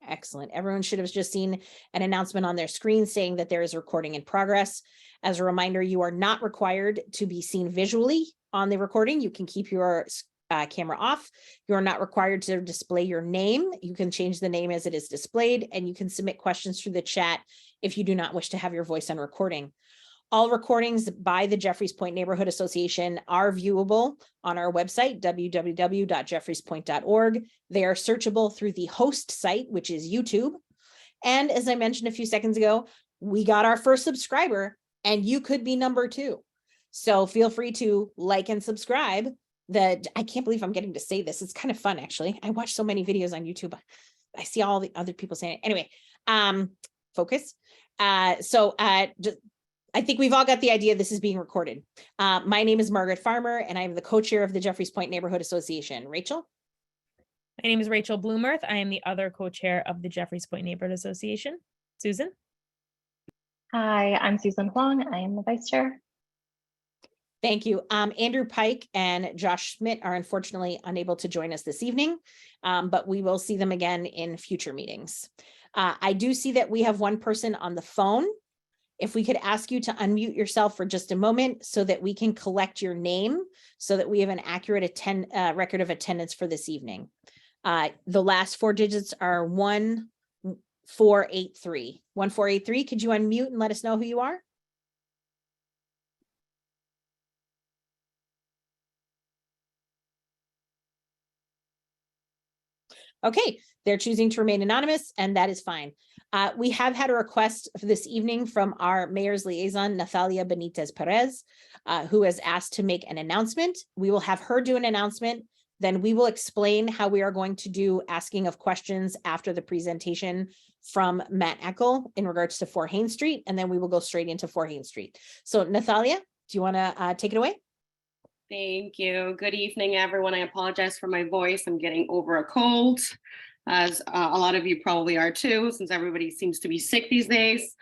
Excellent. Everyone should have just seen an announcement on their screen saying that there is recording in progress. As a reminder, you are not required to be seen visually on the recording. You can keep your camera off. You are not required to display your name. You can change the name as it is displayed, and you can submit questions through the chat if you do not wish to have your voice on recording. All recordings by the Jeffreys Point Neighborhood Association are viewable on our website, www.jeffreyspoint.org. They are searchable through the host site, which is YouTube. And as I mentioned a few seconds ago, we got our first subscriber, and you could be number 2. So feel free to like and subscribe. I can't believe I'm getting to say this. It's kind of fun, actually. I watch so many videos on YouTube. I see all the other people saying it. Anyway, focus. I think we've all got the idea this is being recorded. My name is Margaret Farmer, and I'm the co-chair of the Jeffreys Point Neighborhood Association. Rachel? My name is Rachel Bloomerth. I am the other co-chair of the Jeffreys Point Neighborhood Association. Susan? Hi, I'm Susan Huang. I am the vice chair. Thank you. Andrew Pike and Josh Schmidt are unfortunately unable to join us this evening, but we will see them again in future meetings. I do see that we have one person on the phone. If we could ask you to unmute yourself for just a moment so that we can collect your name so that we have an accurate record of attendance for this evening. The last 4 digits are 1483. 1483, could you unmute and let us know who you are? Okay, they're choosing to remain anonymous, and that is fine. We have had a request for this evening from our mayor's liaison, Natalia Benitez Perez, who has asked to make an announcement. We will have her do an announcement. Then we will explain how we are going to do asking of questions after the presentation from Matt Eckel in regards to 4 Haynes Street, and then we will go straight into 4 Haynes Street. So Natalia, do you want to take it away? Thank you. Good evening, everyone. I apologize for my voice. I'm getting over a cold, as a lot of you probably are too, since everybody seems to be sick these days.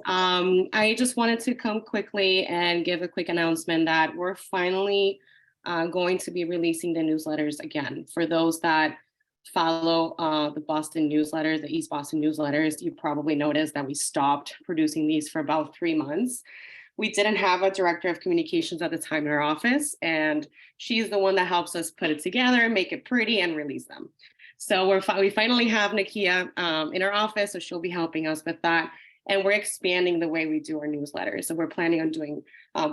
I just wanted to come quickly and give a quick announcement that we're finally going to be releasing the newsletters again. For those that follow the Boston newsletter, the East Boston newsletters, you probably noticed that we stopped producing these for about 3 months. We didn't have a director of communications at the time in our office, and she's the one that helps us put it together, make it pretty, and release them. So we finally have Nakia in our office, so she'll be helping us with that. And we're expanding the way we do our newsletters. So we're planning on doing,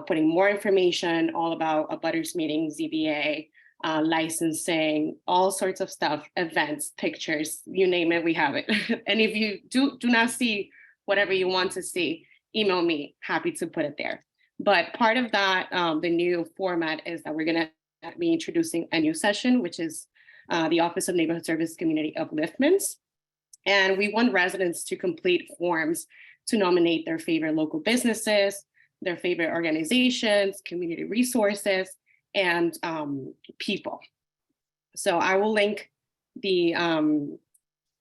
putting more information all about abutters meetings, ZBA, licensing, all sorts of stuff, events, pictures, you name it, we have it. And if you do not see whatever you want to see, email me, happy to put it there. But part of that, the new format is that we're gonna be introducing a new session, which is the Office of Neighborhood Service Community Upliftments. And we want residents to complete forms to nominate their favorite local businesses, their favorite organizations, community resources, and people. So I will link the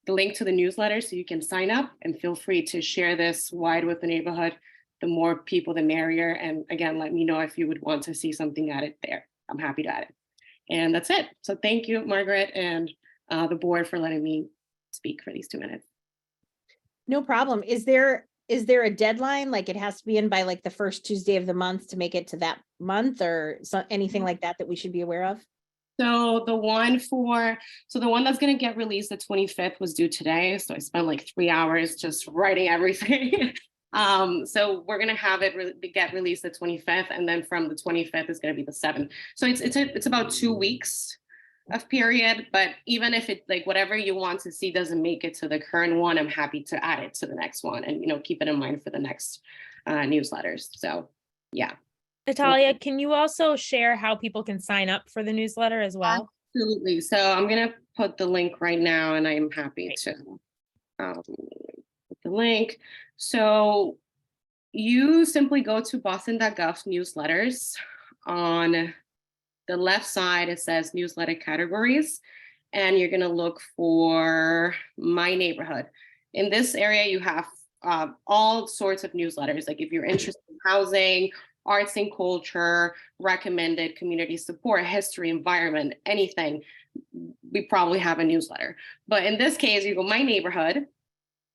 link to the newsletter so you can sign up, and feel free to share this wide with the neighborhood. The more people, the merrier. And again, let me know if you would want to see something added there. I'm happy to add it. And that's it. So thank you, Margaret, and the board for letting me speak for these 2 minutes. No problem. Is there a deadline? Like it has to be in by like the first Tuesday of the month to make it to that month, or anything like that we should be aware of? So the one that's going to get released the 25th was due today. So I spent like 3 hours just writing everything. So we're going to have it get released the 25th, and then from the 25th is going to be the 7th. So it's about 2 weeks of period, but even if it, like, whatever you want to see doesn't make it to the current one, I'm happy to add it to the next one, and keep it in mind for the next newsletters. So yeah. Natalia, can you also share how people can sign up for the newsletter as well? Absolutely. So I'm going to put the link right now, and I am happy to put the link. So you simply go to boston.gov newsletters. On the left side, it says newsletter categories, and you're going to look for My Neighborhood. In this area, you have all sorts of newsletters. Like if you're interested in housing arts and culture, recommended community support, history, environment, anything, we probably have a newsletter. But in this case, you go my neighborhood,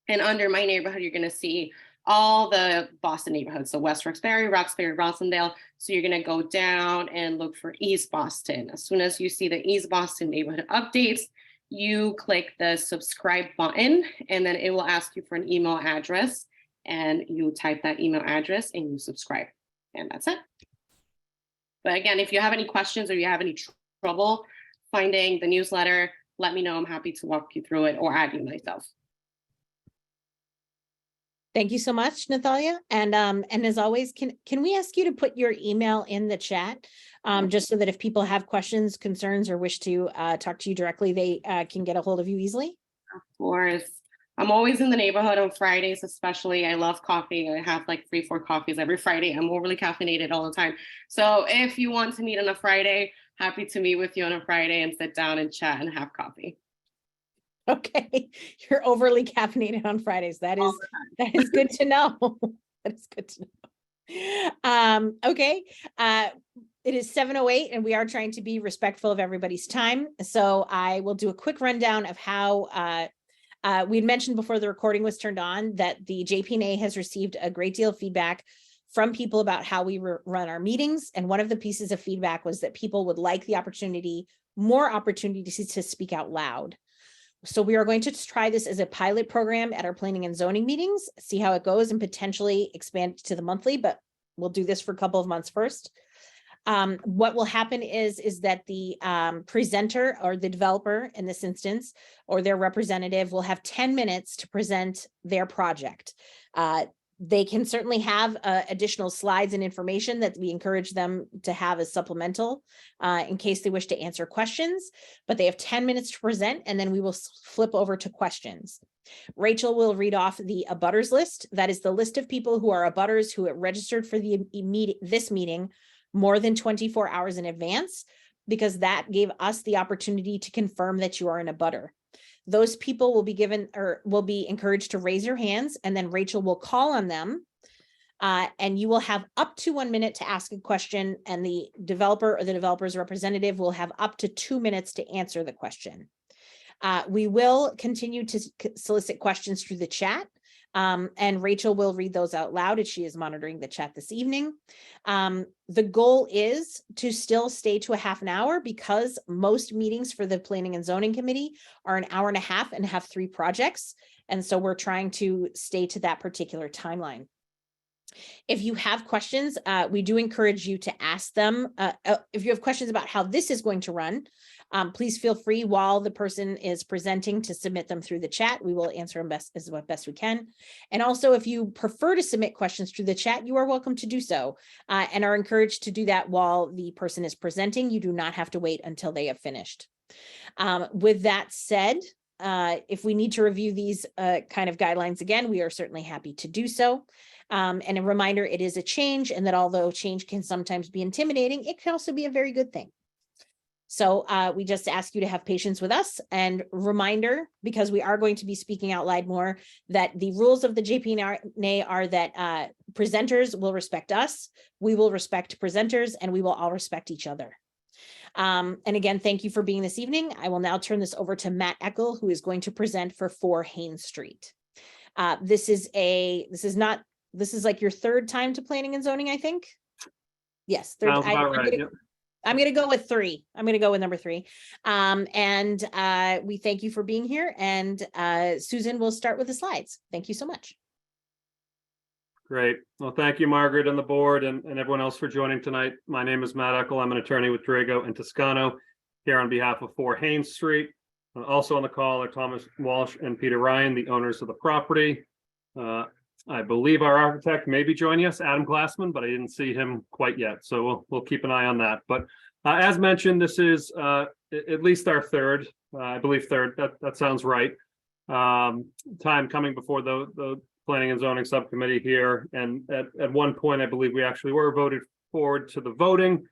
and under my neighborhood, you're going to see all the Boston neighborhoods. So West Roxbury, Rosendale. So you're going to go down and look for East Boston. As soon as you see the East Boston neighborhood updates, you click the subscribe button, and then it will ask you for an email address, and you type that email address and you subscribe, and that's it. But again, if you have any questions or you have any trouble finding the newsletter, let me know. I'm happy to walk you through it or add you myself. Thank you so much, Natalia. And as always, can we ask you to put your email in the chat, just so that if people have questions, concerns, or wish to talk to you directly, they can get a hold of you easily? Of course. I'm always in the neighborhood on Fridays, especially. I love coffee. I have like 3-4 coffees every Friday. I'm overly caffeinated all the time. So if you want to meet on a Friday, happy to meet with you on a Friday and sit down and chat and have coffee. Okay, you're overly caffeinated on Fridays. That is good to know. That is good to know. Okay, it is 7:08 and we are trying to be respectful of everybody's time. So I will do a quick rundown of how we'd mentioned before the recording was turned on that the JPNA has received a great deal of feedback from people about how we run our meetings. And one of the pieces of feedback was that people would like the opportunity, more opportunities to speak out loud. So we are going to try this as a pilot program at our planning and zoning meetings, see how it goes, and potentially expand to the monthly, but we'll do this for a couple of months first. What will happen is that the presenter or the developer in this instance, or their representative, will have 10 minutes to present their project. They can certainly have additional slides and information that we encourage them to have as supplemental in case they wish to answer questions, but they have 10 minutes to present, and then we will flip over to questions. Rachel will read off the abutters list. That is the list of people who are abutters who have registered for this meeting more than 24 hours in advance, because that gave us the opportunity to confirm that you are an abutter. Those people will be given or will be encouraged to raise your hands, and then Rachel will call on them, and you will have up to 1 minute to ask a question, and the developer or the developer's representative will have up to 2 minutes to answer the question. We will continue to solicit questions through the chat, and Rachel will read those out loud as she is monitoring the chat this evening. The goal is to still stay to a half an hour, because most meetings for the Planning and Zoning Committee are an hour and a half and have 3 projects. And so we're trying to stay to that particular timeline. If you have questions, we do encourage you to ask them. If you have questions about how this is going to run, please feel free while the person is presenting to submit them through the chat. We will answer them as best we can. And also, if you prefer to submit questions through the chat, you are welcome to do so, and are encouraged to do that while the person is presenting. You do not have to wait until they have finished. With that said, if we need to review these kind of guidelines again, we are certainly happy to do so. And a reminder, it is a change, and that although change can sometimes be intimidating, it can also be a very good thing. So we just ask you to have patience with us, and reminder, because we are going to be speaking out loud more, that the rules of the JPNA are that presenters will respect us, we will respect presenters, and we will all respect each other. And again, thank you for being this evening. I will now turn this over to Matt Eckel, who is going to present for 4 Haynes Street. This is like your 3rd time to planning and zoning, I think. Yes, third. Sounds about right. Yep. I'm going to go with 3. I'm going to go with number 3. And we thank you for being here. And Susan will start with the slides. Thank you so much. Great. Well, thank you, Margaret, and the board, and everyone else for joining tonight. My name is Matt Eckel. I'm an attorney with Drago and Toscano here on behalf of 4 Haynes Street. Also on the call are Thomas Walsh and Peter Ryan, the owners of the property. I believe our architect may be joining us, Adam Glassman, but I didn't see him quite yet. So we'll keep an eye on that. But as mentioned, this is at least our 3rd, I believe 3rd, that sounds right. Time coming before the Planning and Zoning Subcommittee here. And at one point, I believe we actually were voted forward to the voting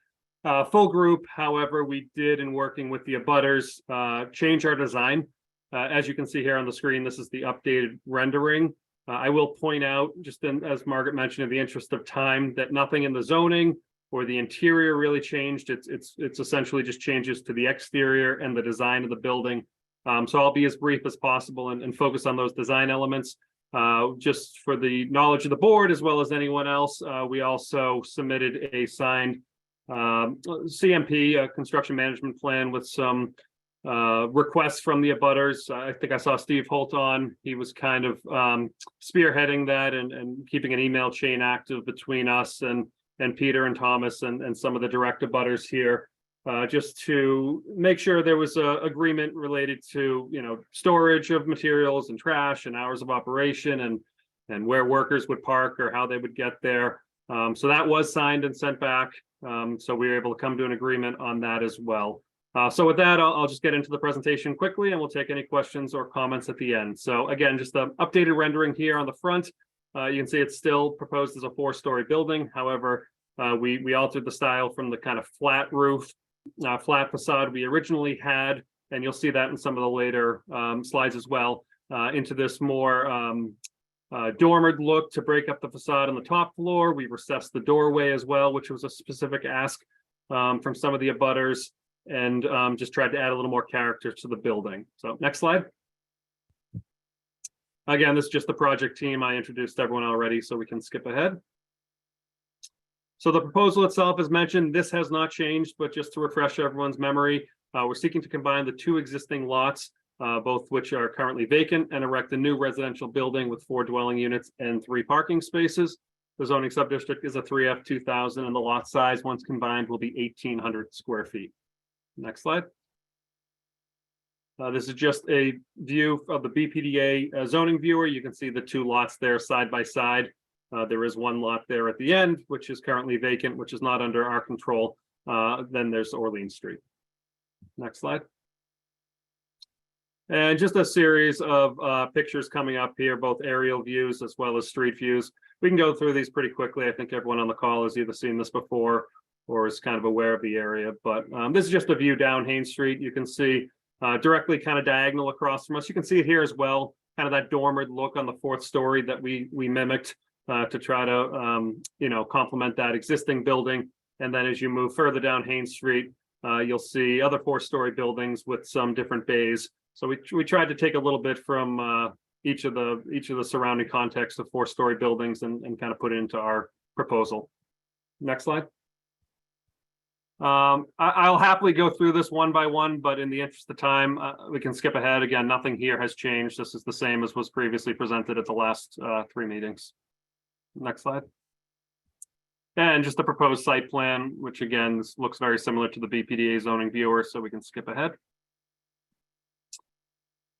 full group. However, we did, in working with the abutters, change our design. As you can see here on the screen, this is the updated rendering. I will point out, just as Margaret mentioned, in the interest of time, that nothing in the zoning or the interior really changed. It's essentially just changes to the exterior and the design of the building. So I'll be as brief as possible and focus on those design elements. Just for the knowledge of the board, as well as anyone else, we also submitted a signed CMP, construction management plan, with some requests from the abutters. I think I saw Steve Holt on. He was kind of spearheading that and keeping an email chain active between us and Peter and Thomas and some of the direct abutters here, just to make sure there was a agreement related to, you know, storage of materials and trash and hours of operation and where workers would park or how they would get there. So that was signed and sent back. So we were able to come to an agreement on that as well. So with that, I'll just get into the presentation quickly, and we'll take any questions or comments at the end. So again, just the updated rendering here on the front. You can see it's still proposed as a 4-story building. However, we altered the style from the kind of flat roof, flat facade we originally had, and you'll see that in some of the later slides as well, into this more dormered look to break up the facade on the top floor. We recessed the doorway as well, which was a specific ask from some of the abutters, and just tried to add a little more character to the building. So next slide. Again, this is just the project team. I introduced everyone already, so we can skip ahead. So the proposal itself, as mentioned, this has not changed, but just to refresh everyone's memory, we're seeking to combine the 2 existing lots, both which are currently vacant, and erect a new residential building with 4 dwelling units and 3 parking spaces. The zoning subdistrict is a 3F 2000, and the lot size, once combined, will be 1,800 square feet. Next slide. This is just a view of the BPDA zoning viewer. You can see the 2 lots there side by side. There is 1 lot there at the end, which is currently vacant, which is not under our control. Then there's Orleans Street. Next slide. And just a series of pictures coming up here, both aerial views as well as street views. We can go through these pretty quickly. I think everyone on the call has either seen this before or is kind of aware of the area. But this is just a view down Haynes Street. You can see directly kind of diagonal across from us. You can see it here as well, kind of that dormered look on the 4th story that we mimicked to try to, you know, complement that existing building. And then as you move further down Haynes Street, you'll see other 4-story buildings with some different bays. So we tried to take a little bit from each of the surrounding context of 4-story buildings and kind of put it into our proposal. Next slide. I'll happily go through this one by one, but in the interest of time, we can skip ahead. Again, nothing here has changed. This is the same as was previously presented at the last 3 meetings. Next slide. And just the proposed site plan, which again, this looks very similar to the BPDA zoning viewer, so we can skip ahead.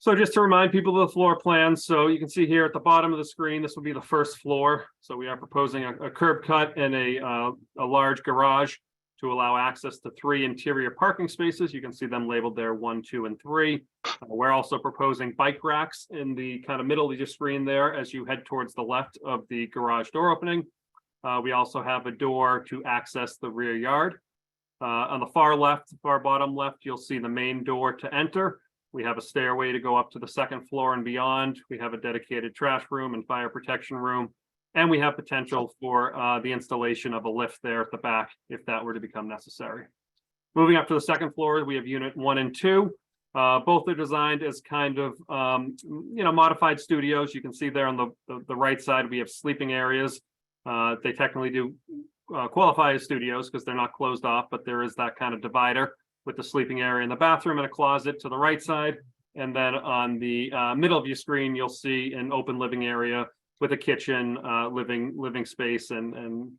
So just to remind people of the floor plan, so you can see here at the bottom of the screen, this will be the 1st floor. So we are proposing a curb cut and a large garage to allow access to 3 interior parking spaces. You can see them labeled there 1, 2, and 3. We're also proposing bike racks in the kind of middle of your screen there as you head towards the left of the garage door opening. We also have a door to access the rear yard. On the far left, far bottom left, you'll see the main door to enter. We have a stairway to go up to the 2nd floor and beyond. We have a dedicated trash room and fire protection room. And we have potential for the installation of a lift there at the back if that were to become necessary. Moving up to the 2nd floor, we have unit 1 and 2. Both are designed as kind of, you know, modified studios. You can see there on the right side, we have sleeping areas. They technically do qualify as studios because they're not closed off, but there is that kind of divider with the sleeping area in the bathroom and a closet to the right side. And then on the middle of your screen, you'll see an open living area with a kitchen, living space, and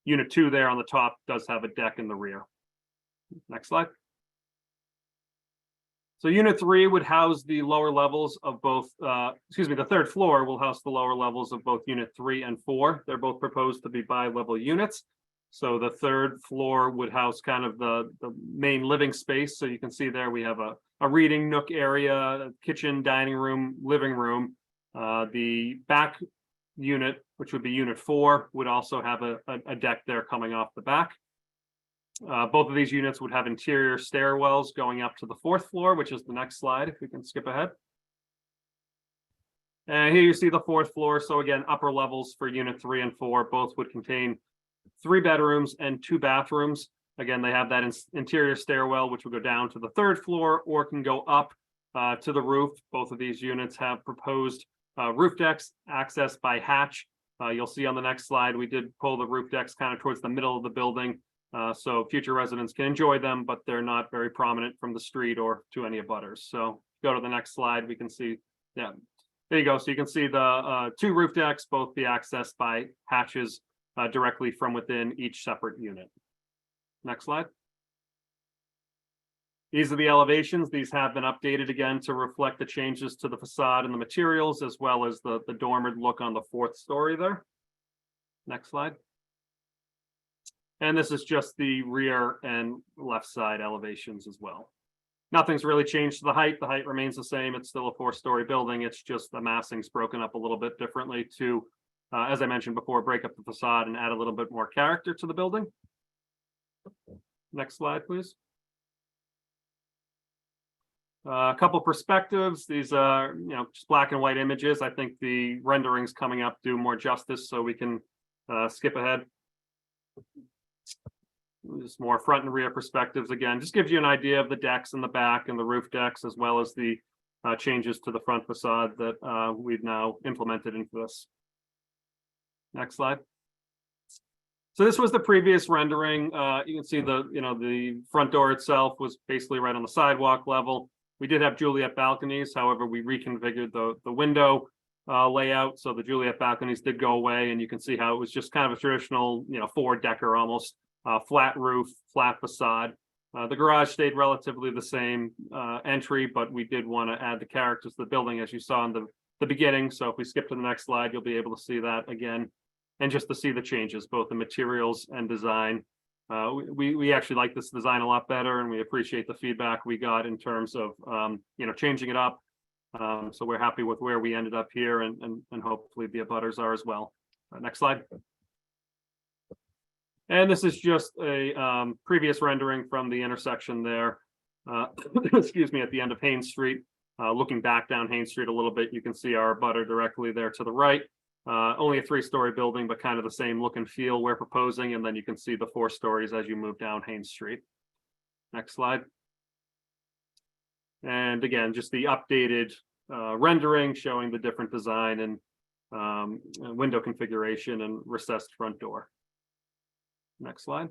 unit 2 there on the top does have a deck in the rear. Next slide. So unit 3 would house the lower levels of both, the 3rd floor will house the lower levels of both unit 3 and 4. They're both proposed to be bi-level units. So the 3rd floor would house kind of the main living space. So you can see there we have a reading nook area, kitchen, dining room, living room. The back unit, which would be unit 4, would also have a deck there coming off the back. Both of these units would have interior stairwells going up to the 4th floor, which is the next slide, if we can skip ahead. And here you see the fourth floor. So again, upper levels for unit 3 and 4, both would contain 3 bedrooms and 2 bathrooms. Again, they have that interior stairwell, which will go down to the 3rd floor or can go up to the roof. Both of these units have proposed roof decks accessed by hatch. You'll see on the next slide, we did pull the roof decks kind of towards the middle of the building. So future residents can enjoy them, but they're not very prominent from the street or to any abutters. So go to the next slide, we can see, yeah, there you go. So you can see the 2 roof decks, both be accessed by hatches directly from within each separate unit. Next slide. These are the elevations. These have been updated again to reflect the changes to the facade and the materials, as well as the dormered look on the 4th story there. Next slide. And this is just the rear and left side elevations as well. Nothing's really changed to the height. The height remains the same. It's still a 4-story building. It's just the massing's broken up a little bit differently to, as I mentioned before, break up the facade and add a little bit more character to the building. Next slide, please. A couple perspectives. These are, just black and white images. I think the renderings coming up do more justice, so we can skip ahead. Just more front and rear perspectives. Again, just gives you an idea of the decks in the back and the roof decks, as well as the changes to the front facade that we've now implemented into this. Next slide. So this was the previous rendering. You can see the front door itself was basically right on the sidewalk level. We did have Juliet balconies. However, we reconfigured the window layout. So the Juliet balconies did go away, and you can see how it was just kind of a traditional, 4-decker almost, flat roof, flat facade. The garage stayed relatively the same entry, but we did want to add the characters to the building, as you saw in the beginning. So if we skip to the next slide, you'll be able to see that again, and just to see the changes, both in materials and design. We actually like this design a lot better, and we appreciate the feedback we got in terms of changing it up. So we're happy with where we ended up here, and hopefully the abutters are as well. Next slide. And this is just a previous rendering from the intersection there. Excuse me, at the end of Haynes Street. Looking back down Haynes Street a little bit, you can see our abutter directly there to the right. Only a 3-story building, but kind of the same look and feel we're proposing. And then you can see the 4 stories as you move down Haynes Street. Next slide. And again, just the updated rendering showing the different design and window configuration and recessed front door. Next slide.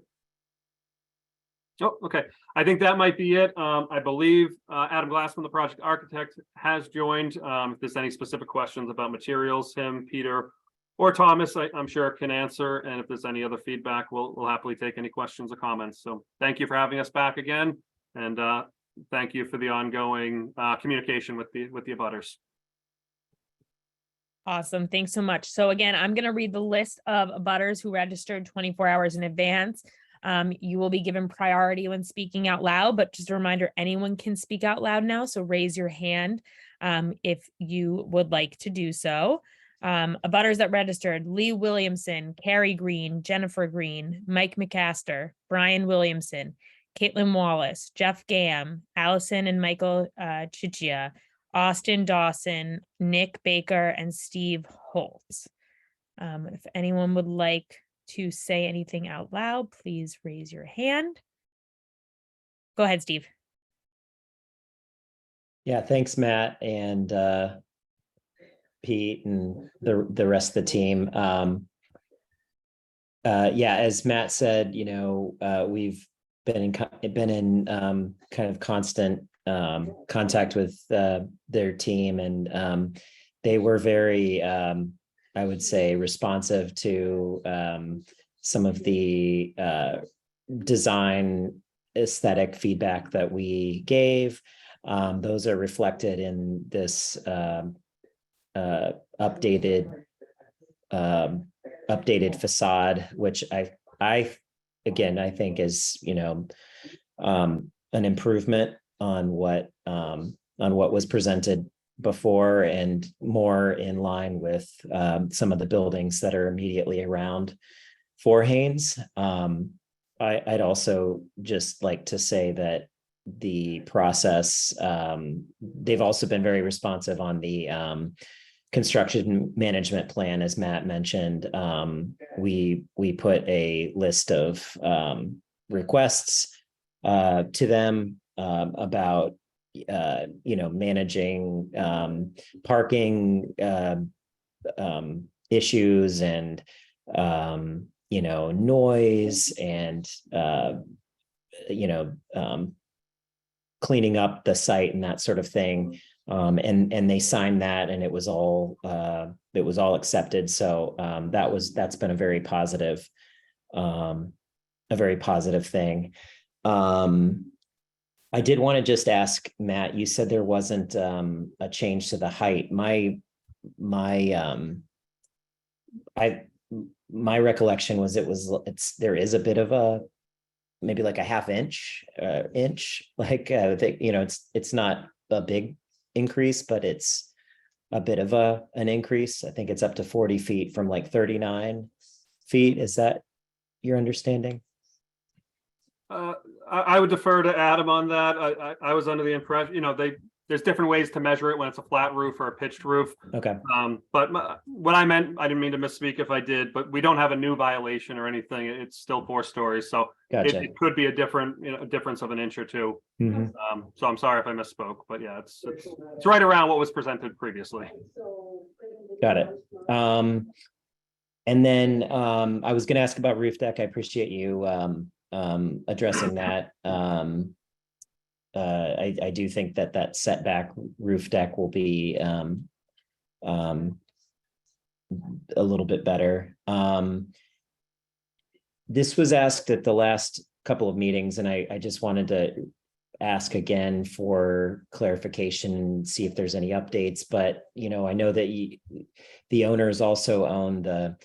Oh, okay. I think that might be it. I believe Adam Glassman, the project architect, has joined. If there's any specific questions about materials, him, Peter, or Thomas, I'm sure can answer. And if there's any other feedback, we'll happily take any questions or comments. So thank you for having us back again. And thank you for the ongoing communication with the abutters. Awesome. Thanks so much. So again, I'm going to read the list of abutters who registered 24 hours in advance. You will be given priority when speaking out loud, but just a reminder, anyone can speak out loud now. So raise your hand if you would like to do so. Abutters that registered: Lee Williamson, Carrie Green, Jennifer Green, Mike McCaster, Brian Williamson, Caitlin Wallace, Jeff Gam, Allison and Michael Chichia, Austin Dawson, Nick Baker, and Steve Holtz. If anyone would like to say anything out loud, please raise your hand. Go ahead, Steve. Yeah, thanks, Matt and Pete and the rest of the team. Yeah, as Matt said, we've been in kind of constant contact with their team, and they were very, I would say, responsive to some of the design aesthetic feedback that we gave. Those are reflected in this updated facade, which I think is an improvement on what was presented before, and more in line with some of the buildings that are immediately around for Haynes. I'd also just like to say that the process, they've also been very responsive on the construction management plan, as Matt mentioned, we put a list of requests to them about managing parking issues and noise and cleaning up the site and that sort of thing. And they signed that, and it was all accepted. So that's been a very positive thing. I did want to just ask Matt, you said there wasn't a change to the height. My recollection was there is a bit of a, maybe like a half inch, like it's not a big increase, but it's a bit of an increase. I think it's up to 40 feet from like 39 feet. Is that your understanding? I would defer to Adam on that. I was under the impression, there's different ways to measure it when it's a flat roof or a pitched roof. Okay. But what I meant, I didn't mean to misspeak if I did, but we don't have a new violation or anything. It's still 4 stories. So Gotcha. it could be a difference of an inch or two. Mhm. So I'm sorry if I misspoke, but yeah, it's right around what was presented previously. Got it. And then I was going to ask about roof deck. I appreciate you addressing that. I do think that setback roof deck will be a little bit better. This was asked at the last couple of meetings, and I just wanted to ask again for clarification and see if there's any updates. But I know that the owners also own the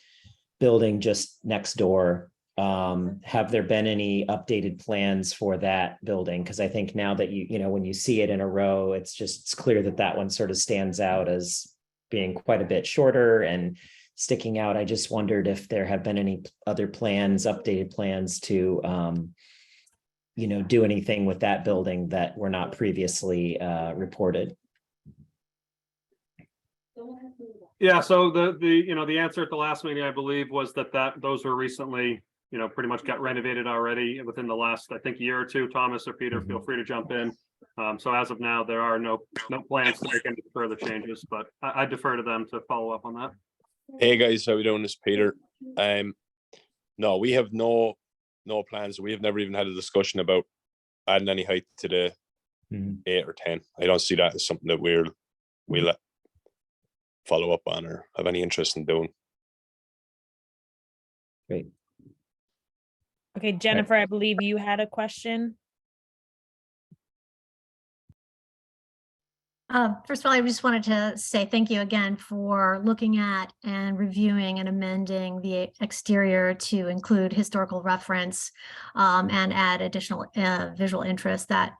building just next door. Have there been any updated plans for that building? Because I think now that when you see it in a row, it's clear that one sort of stands out as being quite a bit shorter and sticking out. I just wondered if there have been any other updated plans to do anything with that building that were not previously reported. Yeah, so the answer at the last meeting, I believe, was that those were recently pretty much got renovated already within the last, I think, year or two. Thomas or Peter, feel free to jump in. So as of now, there are no plans to make any further changes, but I defer to them to follow up on that. Hey guys, how we doing? This is Peter. No, we have no plans. We have never even had a discussion about adding any height to the 8 or 10. I don't see that as something that we'll follow up on or have any interest in doing. Great. Okay, Jennifer, I believe you had a question. First of all, I just wanted to say thank you again for looking at and reviewing and amending the exterior to include historical reference and add additional visual interest. That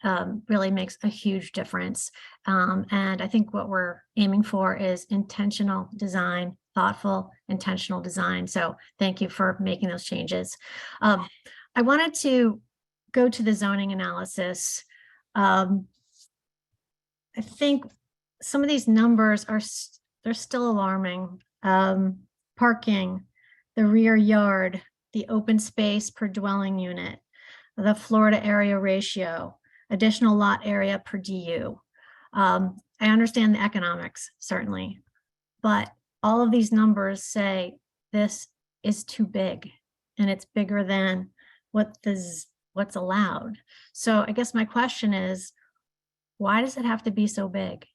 really makes a huge difference. And I think what we're aiming for is intentional design, thoughtful, intentional design. So thank you for making those changes. I wanted to go to the zoning analysis. I think some of these numbers they're still alarming. Parking, the rear yard, the open space per dwelling unit, the Florida area ratio, additional lot area per DU. I understand the economics, certainly, but all of these numbers say this is too big and it's bigger than what's allowed. So I guess my question is, why does it have to be so big?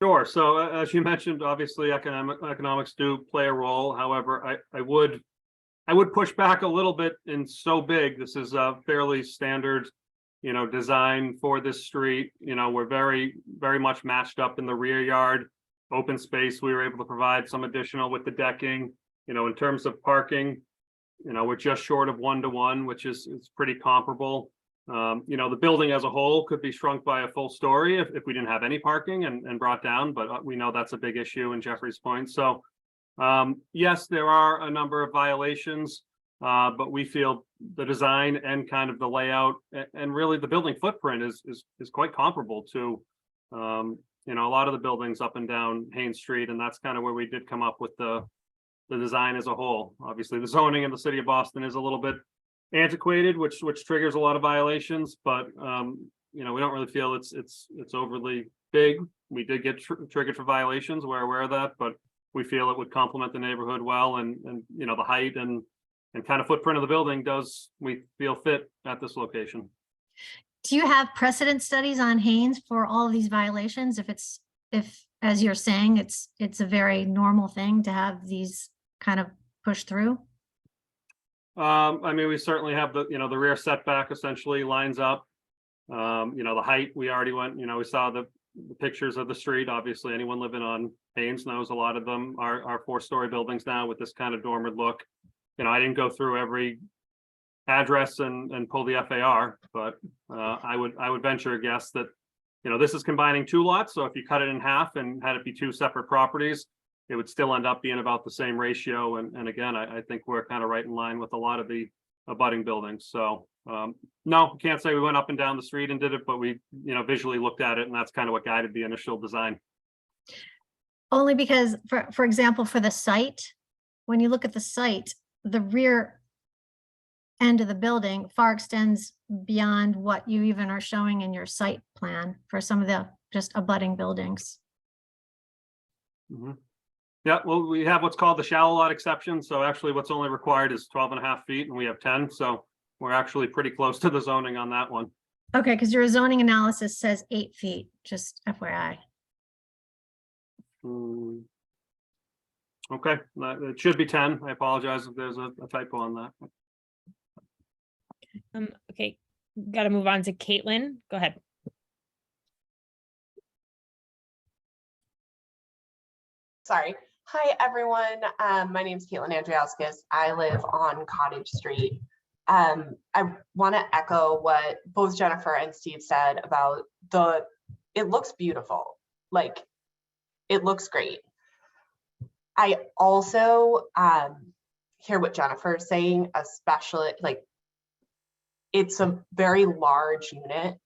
Sure. So as you mentioned, obviously economics do play a role. However, I would push back a little bit in so big. This is a fairly standard, design for this street. We're very, very much matched up in the rear yard. Open space, we were able to provide some additional with the decking. In terms of parking, we're just short of 1-to-1, which is pretty comparable. The building as a whole could be shrunk by a full story if we didn't have any parking and brought down, but we know that's a big issue in Jeffrey's Point. So yes, there are a number of violations. But we feel the design and kind of the layout and really the building footprint is quite comparable to, you know, a lot of the buildings up and down Haynes Street. And that's kind of where we did come up with the design as a whole. Obviously, the zoning in the city of Boston is a little bit antiquated, which triggers a lot of violations, but you know, we don't really feel it's overly big. We did get triggered for violations. We're aware of that, but we feel it would complement the neighborhood well, and you know, the height and kind of footprint of the building does, we feel, fit at this location. Do you have precedent studies on Haynes for all of these violations? If, as you're saying, it's a very normal thing to have these kind of pushed through? I mean, we certainly have the, you know, the rear setback essentially lines up. You know, the height, we already went, you know, we saw the pictures of the street. Obviously, anyone living on Haynes knows a lot of them are 4-story buildings now with this kind of dormered look. You know, I didn't go through every address and pull the FAR, but I would venture a guess that, you know, this is combining 2 lots. So if you cut it in half and had it be 2 separate properties, it would still end up being about the same ratio. And again, I think we're kind of right in line with a lot of the abutting buildings. So no, can't say we went up and down the street and did it, but we, you know, visually looked at it, and that's kind of what guided the initial design. Only because, for example, for the site, when you look at the site, the rear end of the building far extends beyond what you even are showing in your site plan for some of the just abutting buildings. Mm-hmm. Yeah, well, we have what's called the shallow lot exception. So actually what's only required is 12.5 feet, and we have 10. So we're actually pretty close to the zoning on that one. Okay, because your zoning analysis says 8 feet, just FYI. Okay, it should be 10. I apologize if there's a typo on that. Okay, got to move on to Caitlin. Go ahead. Sorry. Hi, everyone. My name is Caitlin Andriauskas. I live on Cottage Street. I want to echo what both Jennifer and Steve said about it looks beautiful. Like, it looks great. I also hear what Jennifer is saying, especially like it's a very large unit.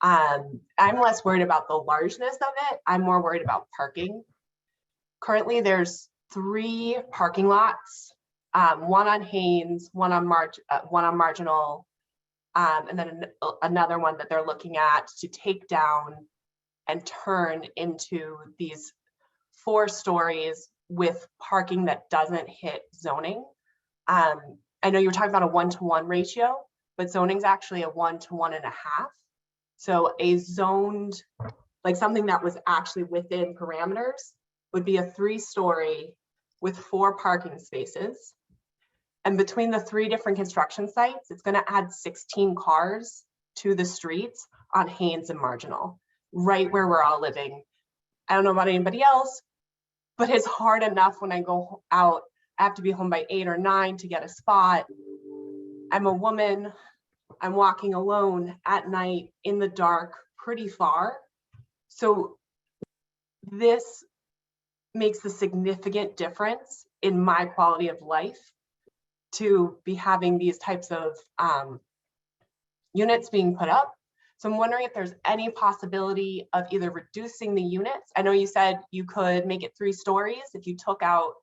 I'm less worried about the largeness of it. I'm more worried about parking. Currently, there's 3 parking lots, one on Haynes, one on Marginal, and then another one that they're looking at to take down and turn into these 4 stories with parking that doesn't hit zoning. I know you were talking about a 1-to-1 ratio, but zoning's actually a 1 to 1.5. So a zoned, like something that was actually within parameters, would be a 3-story with 4 parking spaces. And between the 3 different construction sites, it's going to add 16 cars to the streets on Haynes and Marginal, right where we're all living. I don't know about anybody else, but it's hard enough when I go out. I have to be home by 8 or 9 to get a spot. I'm a woman. I'm walking alone at night in the dark, pretty far. So this makes a significant difference in my quality of life to be having these types of units being put up. So I'm wondering if there's any possibility of either reducing the units. I know you said you could make it 3 stories if you took out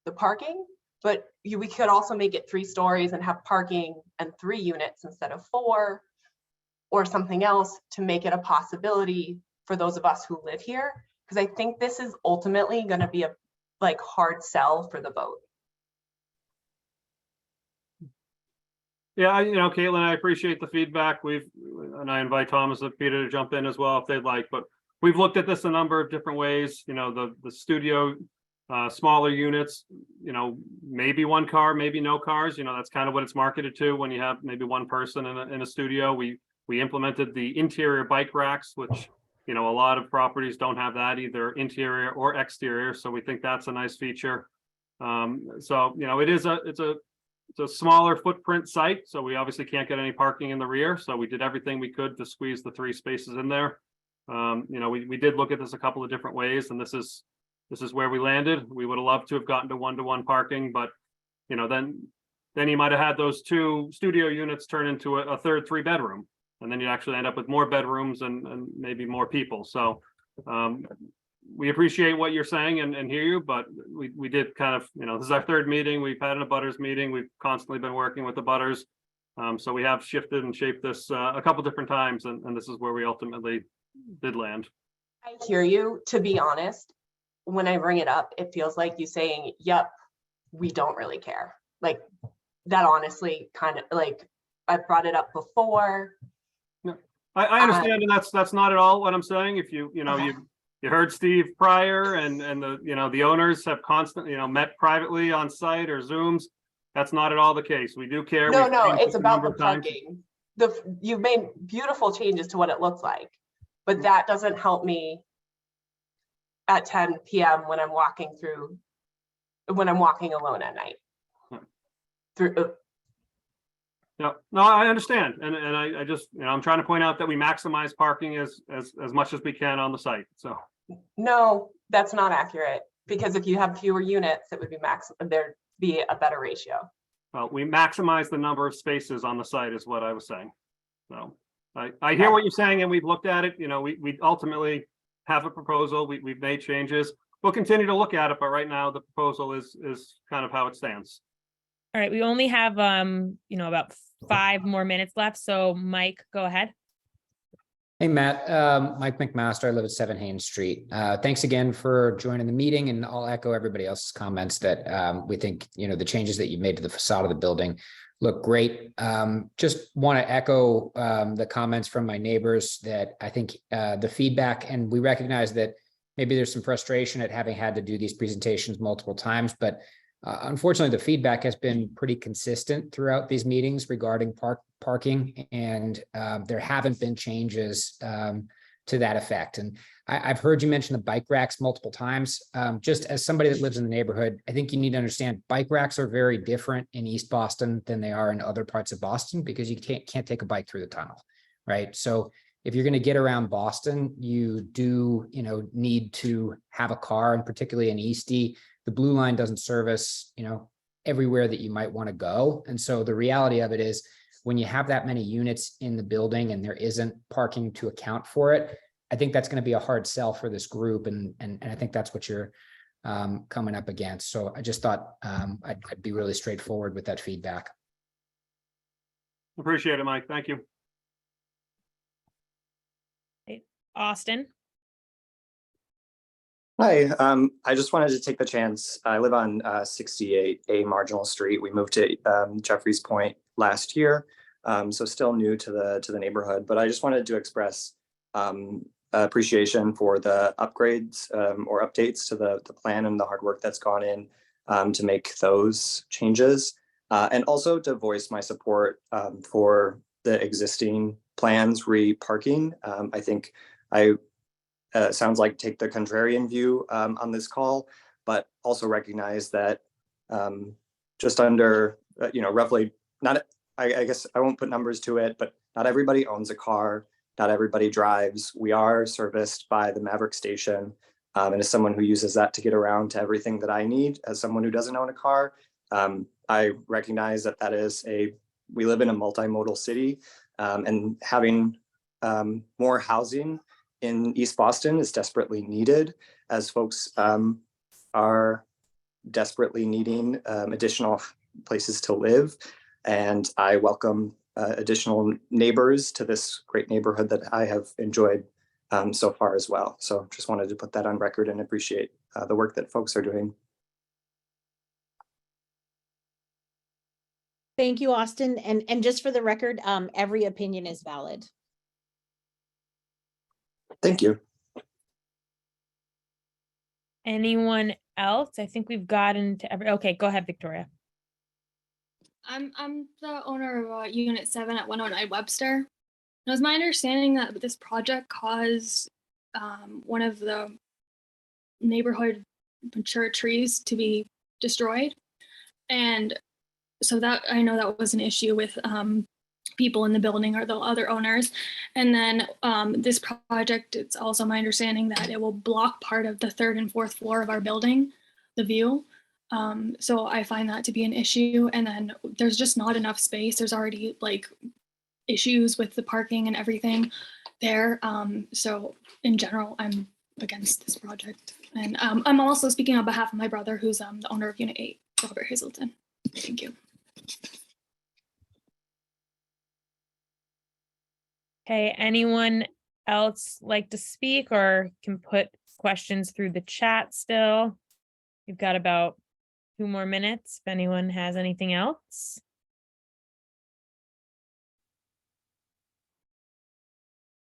the parking, but we could also make it 3 stories and have parking and 3 units instead of 4, or something else to make it a possibility for those of us who live here. Because I think this is ultimately going to be a hard sell for the vote. Yeah, you know, Caitlin, I appreciate the feedback. And I invite Thomas and Peter to jump in as well if they'd like, but we've looked at this a number of different ways. You know, the studio, smaller units, you know, maybe 1 car, maybe no cars. You know, that's kind of what it's marketed to when you have maybe 1 person in a studio. We implemented the interior bike racks, which, you know, a lot of properties don't have that, either interior or exterior. So we think that's a nice feature. So, you know, it's a smaller footprint site. So we obviously can't get any parking in the rear. So we did everything we could to squeeze the 3 spaces in there. You know, we did look at this a couple of different ways, and this is where we landed. We would have loved to have gotten to 1-to-1 parking, but, you know, then then you might have had those 2 studio units turn into a third 3-bedroom. And then you actually end up with more bedrooms and maybe more people. So we appreciate what you're saying and hear you, but we did kind of, this is our 3rd meeting. We've had an abutters meeting. We've constantly been working with the abutters. So we have shifted and shaped this a couple different times, and this is where we ultimately did land. I hear you. To be honest, when I bring it up, it feels like you saying, yep, we don't really care. Like that honestly kind of like I've brought it up before. I understand, and that's not at all what I'm saying. If you heard Steve prior and the owners have constantly met privately on site or Zooms. That's not at all the case. We do care. No, We've changed it's a about number the of times. parking. You've made beautiful changes to what it looks like, but that doesn't help me at 10 p.m. when I'm walking alone at night. No, I understand. And I just, I'm trying to point out that we maximize parking as much as we can on the site. So. No, that's not accurate, because if you have fewer units, it would be there'd be a better ratio. Well, we maximize the number of spaces on the site is what I was saying. So I hear what you're saying, and we've looked at it. We ultimately have a proposal. We've made changes. We'll continue to look at it, but right now the proposal is kind of how it stands. All right, we only have about 5 more minutes left. So Mike, go ahead. Hey, Matt, Mike McMaster. I live at 7 Haynes Street. Thanks again for joining the meeting, and I'll echo everybody else's comments that we think, the changes that you made to the facade of the building look great. Just want to echo the comments from my neighbors that I think the feedback, and we recognize that maybe there's some frustration at having had to do these presentations multiple times, but unfortunately, the feedback has been pretty consistent throughout these meetings regarding parking, and there haven't been changes to that effect. And I've heard you mention the bike racks multiple times. Just as somebody that lives in the neighborhood, I think you need to understand bike racks are very different in East Boston than they are in other parts of Boston, because you can't take a bike through the tunnel, right? So if you're going to get around Boston, you do need to have a car, and particularly in Eastie, the Blue Line doesn't service, everywhere that you might want to go. And so the reality of it is, when you have that many units in the building and there isn't parking to account for it, I think that's going to be a hard sell for this group. And I think that's what you're coming up against. So I just thought I'd be really straightforward with that feedback. Appreciate it, Mike. Thank you. Austin. Hi, I just wanted to take the chance. I live on 68A Marginal Street. We moved to Jeffries Point last year, so still new to the neighborhood. But I just wanted to express appreciation for the upgrades or updates to the plan and the hard work that's gone in to make those changes, and also to voice my support for the existing plans re-parking. I think sounds like take the contrarian view on this call, but also recognize that just under, roughly, I guess I won't put numbers to it, but not everybody owns a car, not everybody drives. We are serviced by the Maverick station, and as someone who uses that to get around to everything that I need, as someone who doesn't own a car, I recognize that we live in a multimodal city, and having more housing in East Boston is desperately needed, as folks are desperately needing additional places to live. And I welcome additional neighbors to this great neighborhood that I have enjoyed so far as well. So just wanted to put that on record and appreciate the work that folks are doing. Thank you, Austin. And just for the record, every opinion is valid. Thank you. Anyone else? I think we've gotten to okay, go ahead, Victoria. I'm the owner of Unit 7 at 109 Webster. It was my understanding that this project caused one of the neighborhood mature trees to be destroyed. And so that I know that was an issue with people in the building or the other owners. And then this project, it's also my understanding that it will block part of the 3rd and 4th floor of our building, the view. So I find that to be an issue. And then there's just not enough space. There's already like issues with the parking and everything there. So in general, I'm against this project. And I'm also speaking on behalf of my brother, who's the owner of Unit 8, Robert Hazelton. Thank you. Okay, anyone else like to speak or can put questions through the chat still? You've got about 2 more minutes if anyone has anything else.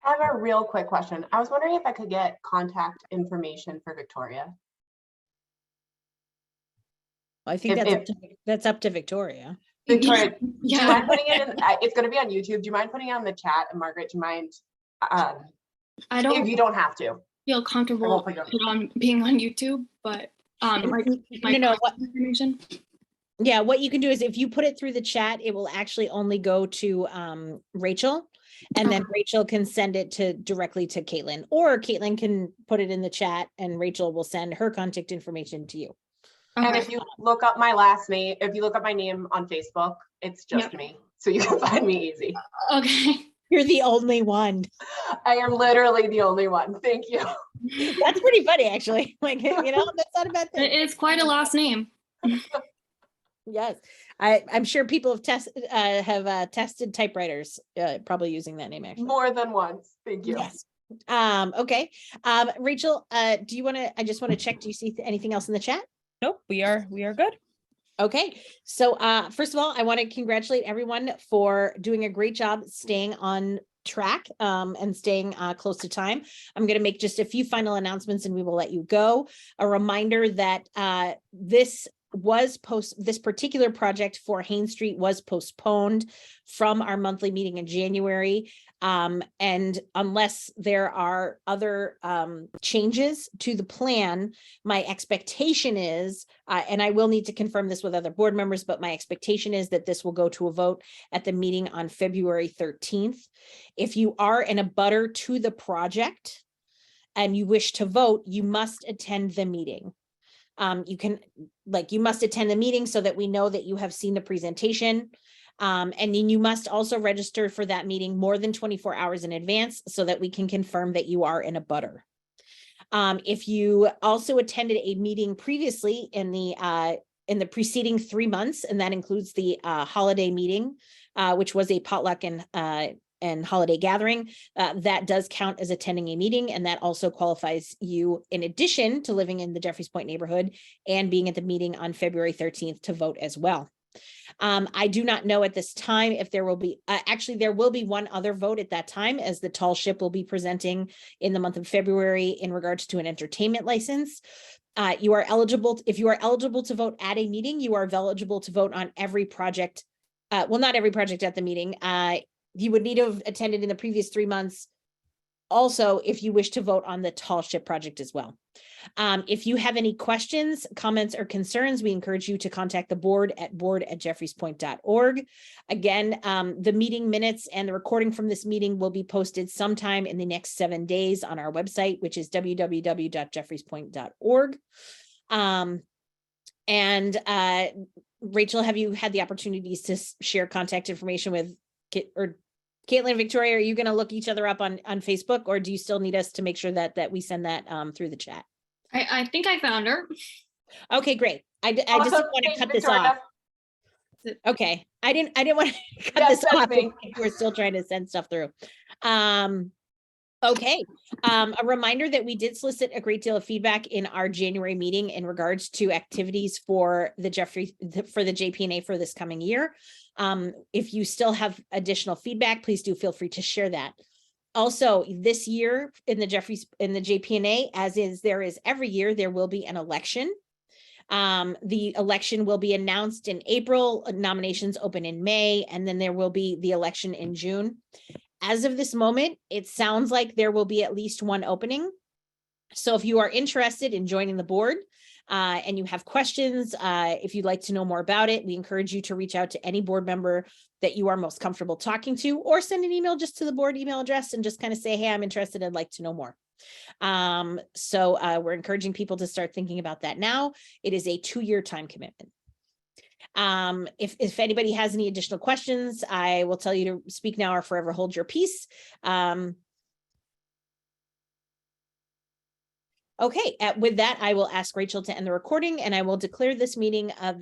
I have a real quick question. I was wondering if I could get contact information for Victoria. I think If- that's up to Victoria. Victoria, do you Yeah. mind putting it in? It's going to be on YouTube. Do you mind putting it on the chat? And Margaret, do you mind? I If don't you don't have to. feel comfortable put it on being on YouTube, but my No, contact information. Yeah, what you can do is if you put it through the chat, it will actually only go to Rachel. And then Okay. Rachel can send it directly to Caitlin, or Caitlin can put it in the chat and Rachel will send her contact information to you. And Okay. if you look up my last name, if you look up my name on Facebook, it's just me. So you can find me easy. Okay. You're the only one. I am literally the only one. Thank you. That's pretty funny, actually. Like, that's not a bad It thing. is quite a last name. Yes, I'm sure people have tested typewriters, probably using that name actually. More than once. Thank you. Yes. Okay. Rachel, do you want to? I just want to check. Do you see anything else in the chat? Nope, we are good. Okay, so first of all, I want to congratulate everyone for doing a great job staying on track and staying close to time. I'm going to make just a few final announcements and we will let you go. A reminder that this particular project for Haynes Street was postponed from our monthly meeting in January. And unless there are other changes to the plan, my expectation is, and I will need to confirm this with other board members, but my expectation is that this will go to a vote at the meeting on February 13th. If you are in a butter to the project and you wish to vote, you must attend the meeting. You must attend the meeting so that we know that you have seen the presentation. And then you must also register for that meeting more than 24 hours in advance so that we can confirm that you are in a butter. If you also attended a meeting previously in the preceding 3 months, and that includes the holiday meeting, which was a potluck and holiday gathering, that does count as attending a meeting, and that also qualifies you in addition to living in the Jeffreys Point neighborhood and being at the meeting on February 13th to vote as well. I do not know at this time if there will be, actually there will be one other vote at that time, as the Tall Ship will be presenting in the month of February in regards to an entertainment license. You are eligible, if you are eligible to vote at a meeting, you are eligible to vote on every project. Well, not every project at the meeting. You would need to have attended in the previous 3 months. Also, if you wish to vote on the Tall Ship project as well. If you have any questions, comments, or concerns, we encourage you to contact the board at board@jeffreyspoint.org. Again, the meeting minutes and the recording from this meeting will be posted sometime in the next 7 days on our website, which is www.jeffreyspoint.org. Rachel, have you had the opportunities to share contact information with Caitlin, Victoria? Are you going to look each other up on Facebook, or do you still need us to make sure that we send that through the chat? I think I found her. Okay, great. I just Awesome. didn't want to Thanks, cut this Victoria. off. Okay, I didn't want to cut Yes, this that's off me. if we're still trying to send stuff through. Okay, a reminder that we did solicit a great deal of feedback in our January meeting in regards to activities for the JPNA for this coming year. If you still have additional feedback, please do feel free to share that. Also, this year in the JPNA, as there is every year, there will be an election. The election will be announced in April, nominations open in May, and then there will be the election in June. As of this moment, it sounds like there will be at least one opening. So if you are interested in joining the board and you have questions, if you'd like to know more about it, we encourage you to reach out to any board member that you are most comfortable talking to, or send an email just to the board email address and just kind of say, hey, I'm interested, I'd like to know more. So we're encouraging people to start thinking about that now. It is a 2-year time commitment. If anybody has any additional questions, I will tell you to speak now or forever hold your peace. Okay, with that, I will ask Rachel to end the recording, and I will declare this meeting of